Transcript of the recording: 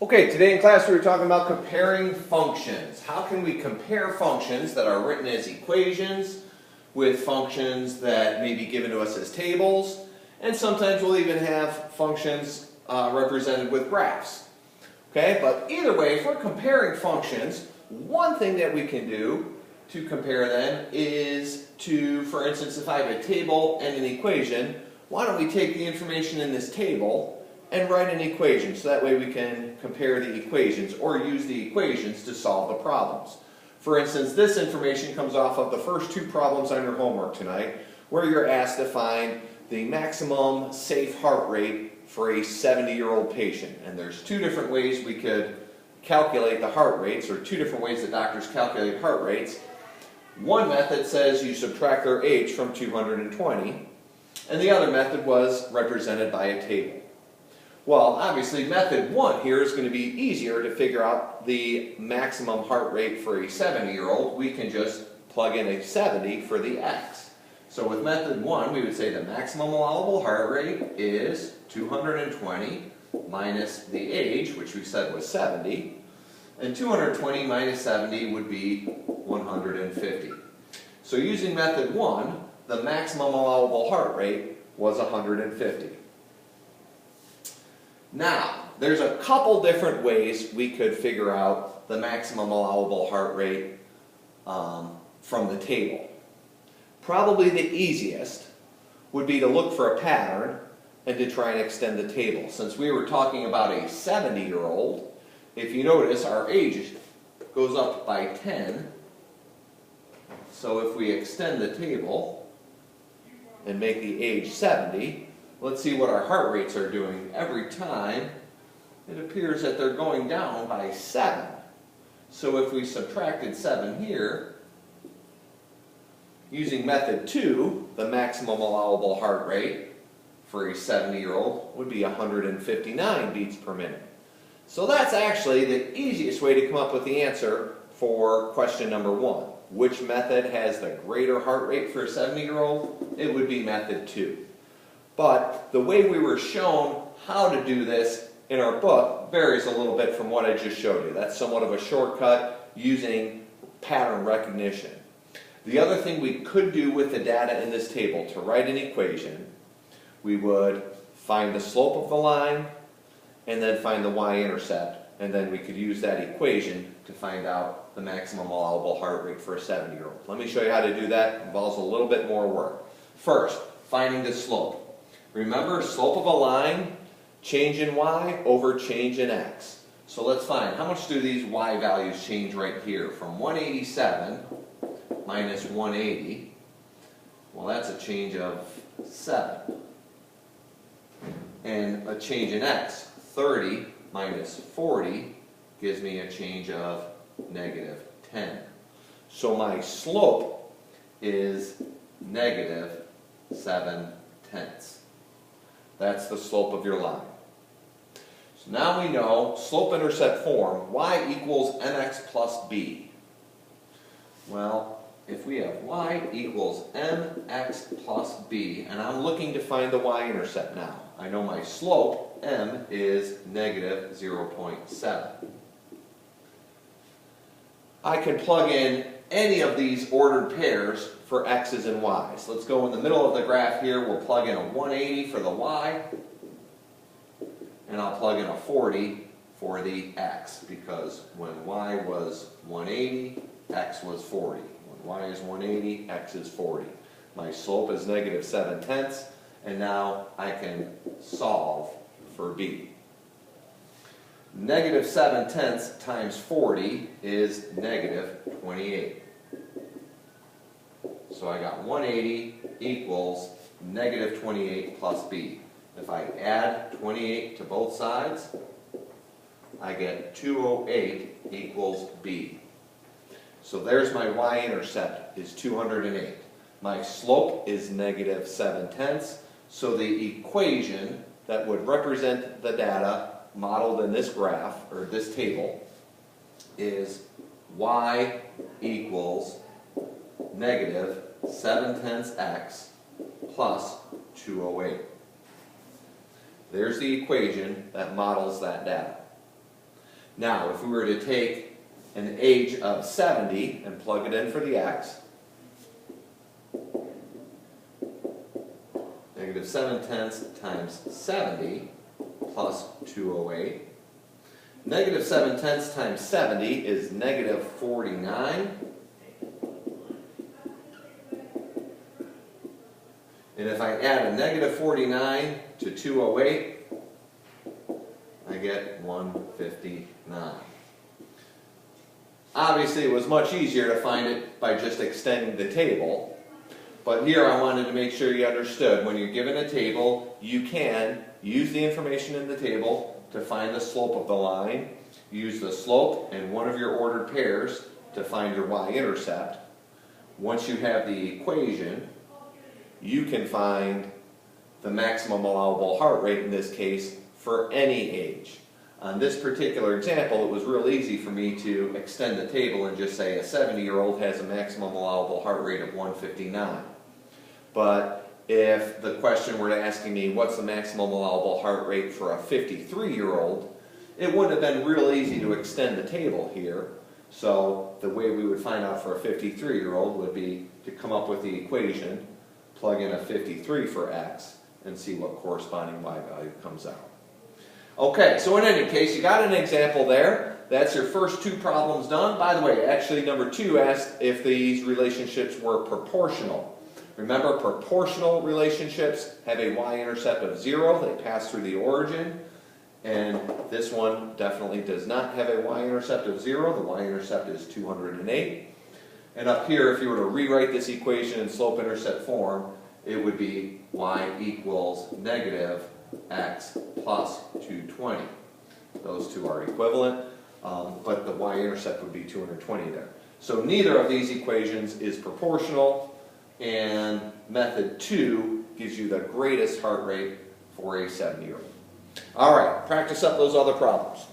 Okay, today in class we were talking about comparing functions. How can we compare functions that are written as equations with functions that may be given to us as tables, and sometimes we'll even have functions represented with graphs. Okay, but either way, if we're comparing functions, one thing that we can do to compare them is to, for instance, if I have a table and an equation, why don't we take the information in this table and write an equation, so that way we can compare the equations or use the equations to solve the problems. For instance, this information comes off of the first two problems on your homework tonight, where you're asked to find the maximum safe heart rate for a 70-year-old patient. And there's two different ways we could calculate the heart rates, or two different ways that doctors calculate heart rates. One method says you subtract their age from 220, and the other method was represented by a table. Well, obviously method one here is going to be easier to figure out the maximum heart rate for a 70-year-old. We can just plug in a 70 for the x. So with method one, we would say the maximum allowable heart rate is 220 minus the age, which we said was 70. And 220 minus 70 would be 150. So using method one, the maximum allowable heart rate was 150. Now, there's a couple different ways we could figure out the maximum allowable heart rate from the table. Probably the easiest would be to look for a pattern and to try and extend the table. Since we were talking about a 70-year-old, if you notice, our age goes up by 10. So if we extend the table and make the age 70, let's see what our heart rates are doing. Every time, it appears that they're going down by 7. So if we subtracted 7 here, using method 2, the maximum allowable heart rate for a 70-year-old would be 159 beats per minute. So that's actually the easiest way to come up with the answer for question number 1. Which method has the greater heart rate for a 70-year-old? It would be method 2. But the way we were shown how to do this in our book varies a little bit from what I just showed you. That's somewhat of a shortcut using pattern recognition. The other thing we could do with the data in this table to write an equation, we would find the slope of the line and then find the y-intercept, and then we could use that equation to find out the maximum allowable heart rate for a 70-year-old. Let me show you how to do that. It involves a little bit more work. First, finding the slope. Remember, slope of a line, change in y over change in x. So let's find, how much do these y values change right here? From 187 minus 180, well, that's a change of 7. And a change in x, 30 minus 40, gives me a change of negative 10. So my slope is negative 7/10. That's the slope of your line. So now we know slope-intercept form, y equals mx plus b. Well, if we have y equals mx plus b, and I'm looking to find the y-intercept now. I know my slope, m, is negative 0.7. I can plug in any of these ordered pairs for x's and y's. Let's go in the middle of the graph here. We'll plug in a 180 for the y, and I'll plug in a 40 for the x, because when y was 180, x was 40. When y is 180, x is 40. My slope is negative 7/10, and now I can solve for b. Negative 7/10 times 40 is negative 28. So I got 180 equals negative 28 plus b. If I add 28 to both sides, I get 208 equals b. So there's my y-intercept, is 208. My slope is negative 7/10. So the equation that would represent the data modeled in this graph, or this table, is y equals negative 7/10 x plus 208. There's the equation that models that data. Now, if we were to take an age of 70 and plug it in for the x, negative 7/10 times 70 plus 208. Negative 7/10 times 70 is negative 49. And if I add a negative 49 to 208, I get 159. Obviously, it was much easier to find it by just extending the table. But here I wanted to make sure you understood when you're given a table, you can use the information in the table to find the slope of the line. Use the slope and one of your ordered pairs to find your y-intercept. Once you have the equation, you can find the maximum allowable heart rate in this case for any age. On this particular example, it was real easy for me to extend the table and just say a 70-year-old has a maximum allowable heart rate of 159. But if the question were asking me what's the maximum allowable heart rate for a 53-year-old, it wouldn't have been real easy to extend the table here. So the way we would find out for a 53-year-old would be to come up with the equation, plug in a 53 for x, and see what corresponding y value comes out. Okay, so in any case, you got an example there. That's your first two problems done. By the way, actually number 2 asked if these relationships were proportional. Remember, proportional relationships have a y-intercept of 0. They pass through the origin. And this one definitely does not have a y-intercept of 0. The y-intercept is 208. And up here, if you were to rewrite this equation in slope-intercept form, it would be y equals negative x plus 220. Those two are equivalent, but the y-intercept would be 220 there. So neither of these equations is proportional, and method 2 gives you the greatest heart rate for a 70-year-old. All right, practice up those other problems.